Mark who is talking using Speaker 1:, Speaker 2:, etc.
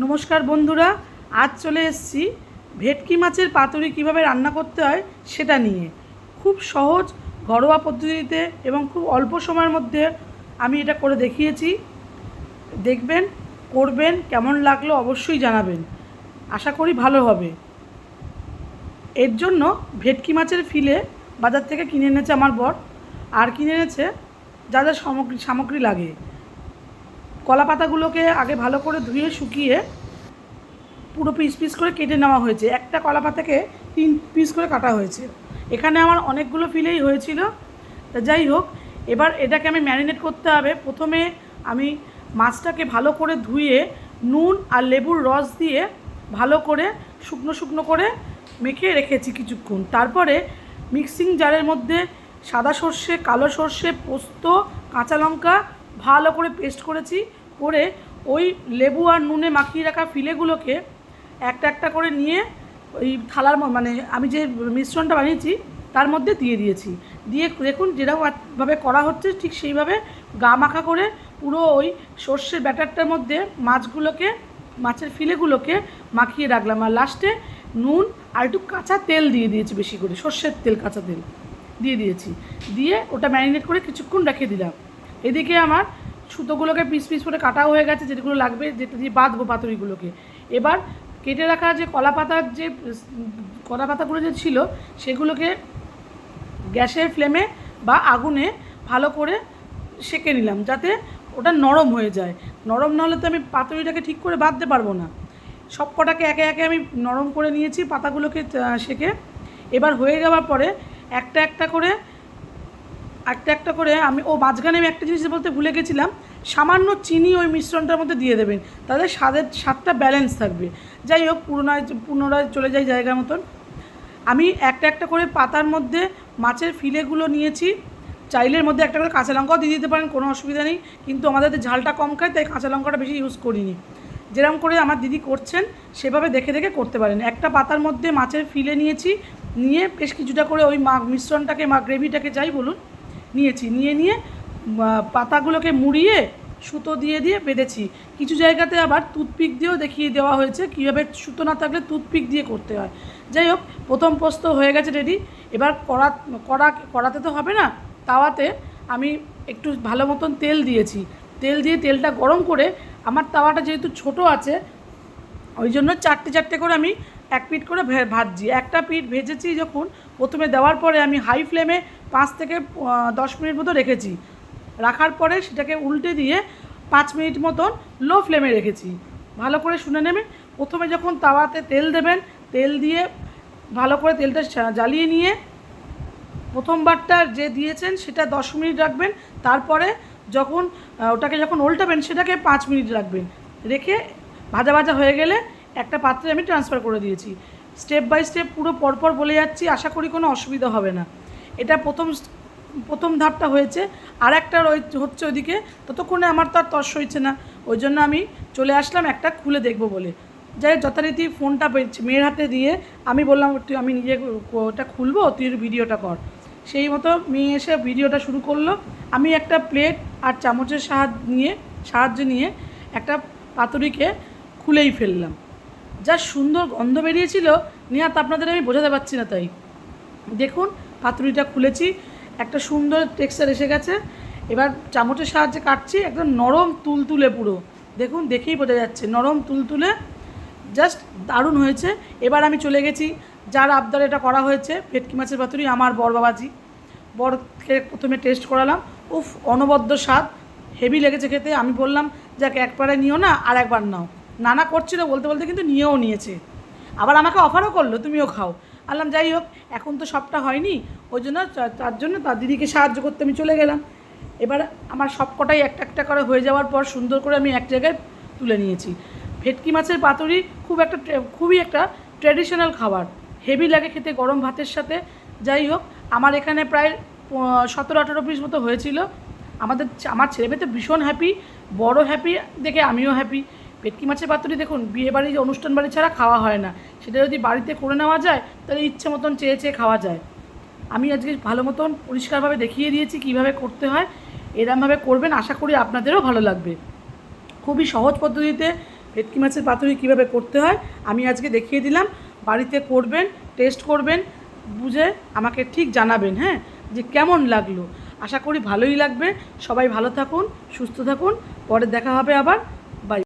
Speaker 1: নমস্কার বন্ধুরা, আজ চলে এসেছি ভেটকি মাছের পাতুরি কীভাবে রান্না করতে হয় সেটা নিয়ে। খুব সহজ ঘরোয়া পদ্ধতিতে এবং খুব অল্প সময়ের মধ্যে আমি এটা করে দেখিয়েছি। দেখবেন, করবেন, কেমন লাগলো অবশ্যই জানাবেন। আশা করি ভালো হবে। এর জন্য ভেটকি মাছের ফিলে বাজার থেকে কিনে এনেছে আমার বর, আর কিনে এনেছে যা যা সামগ্রী লাগে। কলা পাতাগুলোকে আগে ভালো করে ধুয়ে শুকিয়ে পুরো পিস পিস করে কেটে নেওয়া হয়েছে। একটা কলা পাতাকে 3 পিস করে কাটা হয়েছে। এখানে আমার অনেকগুলো ফিলেই হয়েছিল। তা যাই হোক, এবার এটাকে আমি ম্যারিনেট করতে হবে। প্রথমে আমি মাছটাকে ভালো করে ধুয়ে নুন আর লেবুর রস দিয়ে ভালো করে শুকনো শুকনো করে মেখে রেখেছি কিছুক্ষণ। তারপরে মিক্সিং জারের মধ্যে সাদা সর্ষে, কালো সর্ষে, পোস্ত, কাঁচা লঙ্কা ভালো করে পেস্ট করেছি। করে ওই লেবু আর নুনে মাখিয়ে রাখা ফিলেগুলোকে একটা একটা করে নিয়ে ওই থালার মানে আমি যে মিশ্রণটা বানিয়েছি তার মধ্যে দিয়ে দিয়েছি। দিয়ে দেখুন যেরকমভাবে করা হচ্ছে ঠিক সেইভাবে গা মাখা করে পুরো ওই সর্ষের ব্যাটারটার মধ্যে মাছের ফিলেগুলোকে মাখিয়ে রাখলাম। আর লাস্টে নুন আর একটু কাঁচা তেল দিয়ে দিয়েছি, বেশি করে সর্ষের তেল, কাঁচা তেল দিয়ে দিয়েছি। দিয়ে ওটা ম্যারিনেট করে কিছুক্ষণ রেখে দিলাম। এদিকে আমার সুতোগুলোকে পিস পিস করে কাটাও হয়ে গেছে, যেগুলো লাগবে, যেটা দিয়ে বাঁধবো পাতুরিগুলোকে। এবার কেটে রাখা যে কলা পাতাগুলো যে ছিল সেগুলোকে গ্যাসের ফ্লেমে বা আগুনে ভালো করে সেঁকে নিলাম, যাতে ওটা নরম হয়ে যায়। নরম না হলে তো আমি পাতুরিটাকে ঠিক করে বাঁধতে পারবো না। সব কটাকে একে একে আমি নরম করে নিয়েছি পাতাগুলোকে সেঁকে। এবার হয়ে যাওয়ার পরে একটা একটা করে আমি মাঝখানে আমি একটা জিনিস বলতে ভুলে গেছিলাম, সামান্য চিনি ওই মিশ্রণটার মধ্যে দিয়ে দেবেন, তাহলে স্বাদটা ব্যালেন্স থাকবে। যাই হোক, পুনরায় চলে যাই জায়গার মতন। আমি একটা করে পাতার মধ্যে মাছের ফিলেগুলো নিয়েছি। চাইলের মধ্যে একটা করে কাঁচা লঙ্কাও দিয়ে দিতে পারেন, কোনো অসুবিধা নেই, কিন্তু আমাদের ঝালটা কম খায় তাই কাঁচা লঙ্কাটা বেশি ইউজ করিনি। যেরকম করে আমার দিদি করছেন সেভাবে দেখে দেখে করতে পারেন। একটা পাতার মধ্যে মাছের ফিলে নিয়েছি, নিয়ে বেশ কিছুটা করে ওই মিশ্রণটাকে গ্রেভিটাকে যাই বলুন নিয়ে পাতাগুলোকে মুড়িয়ে সুতো দিয়ে বেঁধেছি। কিছু জায়গাতে আবার টুথপিক দিয়েও দেখিয়ে দেওয়া হয়েছে কীভাবে সুতো না থাকলে টুথপিক দিয়ে করতে হয়। যাই হোক, প্রথম পোস্ত হয়ে গেছে রেডি। এবার কড়াতে তো হবে না, তাওয়াতে আমি একটু ভালো মতন তেল দিয়েছি। তেল দিয়ে তেলটা গরম করে, আমার তাওয়াটা যেহেতু ছোট আছে ওই জন্য চারটে করে আমি এক পিঠ করে ভাজছি। একটা পিঠ ভেজেছি যখন প্রথমে দেওয়ার পরে আমি হাই ফ্লেমে 5 থেকে 10 মিনিট মতো রেখেছি। রাখার পরে সেটাকে উল্টে দিয়ে 5 মিনিট মতন লো ফ্লেমে রেখেছি। ভালো করে শুনে নেবেন। প্রথমে যখন তাওয়াতে তেল দেবেন, তেল দিয়ে ভালো করে তেলটা জ্বালিয়ে নিয়ে প্রথমবারটা যে দিয়েছেন সেটা 10 মিনিট রাখবেন। তারপরে ওটাকে যখন উল্টাবেন সেটাকে 5 মিনিট রাখবেন। রেখে ভাজা হয়ে গেলে একটা পাত্রে আমি ট্রান্সফার করে দিয়েছি। স্টেপ বাই স্টেপ পুরো পরপর বলে যাচ্ছি, আশা করি কোনো অসুবিধা হবে না। এটা প্রথম ধাপটা হয়েছে। আর একটা হচ্ছে ওইদিকে, ততক্ষণে আমার তো আর তর্স হয়েছে না, ওই জন্য আমি চলে আসলাম একটা খুলে দেখবো বলে। যাই যথারীতি ফোনটা মেয়ের হাতে দিয়ে আমি বললাম, আমি নিজে ওটা খুলবো, তুই ভিডিওটা কর। সেই মতো মেয়ে এসে ভিডিওটা শুরু করলো। আমি একটা প্লেট আর চামচের সাহায্য নিয়ে একটা পাতুরিকে খুলেই ফেললাম। যা সুন্দর গন্ধ বেরিয়েছিল, নেহাত আপনাদের আমি বোঝাতে পারছি না। তাই দেখুন, পাতুরিটা খুলেছি, একটা সুন্দর টেক্সচার এসে গেছে। এবার চামচের সাহায্যে কাটছি, একদম নরম তুলতুলে পুরো, দেখুন দেখেই বোঝা যাচ্ছে নরম তুলতুলে, জাস্ট দারুণ হয়েছে। এবার আমি চলে গেছি যার আবদারে এটা করা হয়েছে, ভেটকি মাছের পাতুরি, আমার বরকে প্রথমে টেস্ট করালাম। উফ, অনবদ্য স্বাদ, হেভি লেগেছে খেতে। আমি বললাম, যাক একবারে নিও না, আর একবার নাও। নানা করছিল বলতে বলতে কিন্তু নিয়েও নিয়েছে। আবার আমাকে অফারও করলো, তুমিও খাও। আনলাম যাই হোক, এখন তো সবটা হয়নি, ওই জন্য তার দিদিকে সাহায্য করতে আমি চলে গেলাম। এবার আমার সব কটাই একটা করে হয়ে যাওয়ার পর সুন্দর করে আমি এক জায়গায় তুলে নিয়েছি। ভেটকি মাছের পাতুরি খুবই একটা ট্র্যাডিশনাল খাবার, হেভি লাগে খেতে গরম ভাতের সাথে। যাই হোক, আমার এখানে প্রায় 17-18 পিস মতো হয়েছিল। আমার ছেলেমেয়ে তো ভীষণ হ্যাপি, বড় হ্যাপি দেখে আমিও হ্যাপি। ভেটকি মাছের পাতুরি দেখুন, বিয়েবাড়ি অনুষ্ঠান বাড়ি ছাড়া খাওয়া হয় না। সেটা যদি বাড়িতে করে নেওয়া যায় তাহলে ইচ্ছে মতন চেয়ে খাওয়া যায়। আমি আজকে ভালো মতন পরিষ্কারভাবে দেখিয়ে দিয়েছি কীভাবে করতে হয়। এরমভাবে করবেন, আশা করি আপনাদেরও ভালো লাগবে। খুবই সহজ পদ্ধতিতে ভেটকি মাছের পাতুরি কীভাবে করতে হয় আমি আজকে দেখিয়ে দিলাম। বাড়িতে করবেন, টেস্ট করবেন, বুঝে আমাকে ঠিক জানাবেন, হ্যাঁ, যে কেমন লাগলো। আশা করি ভালোই লাগবে। সবাই ভালো থাকুন, সুস্থ থাকুন। পরে দেখা হবে আবার।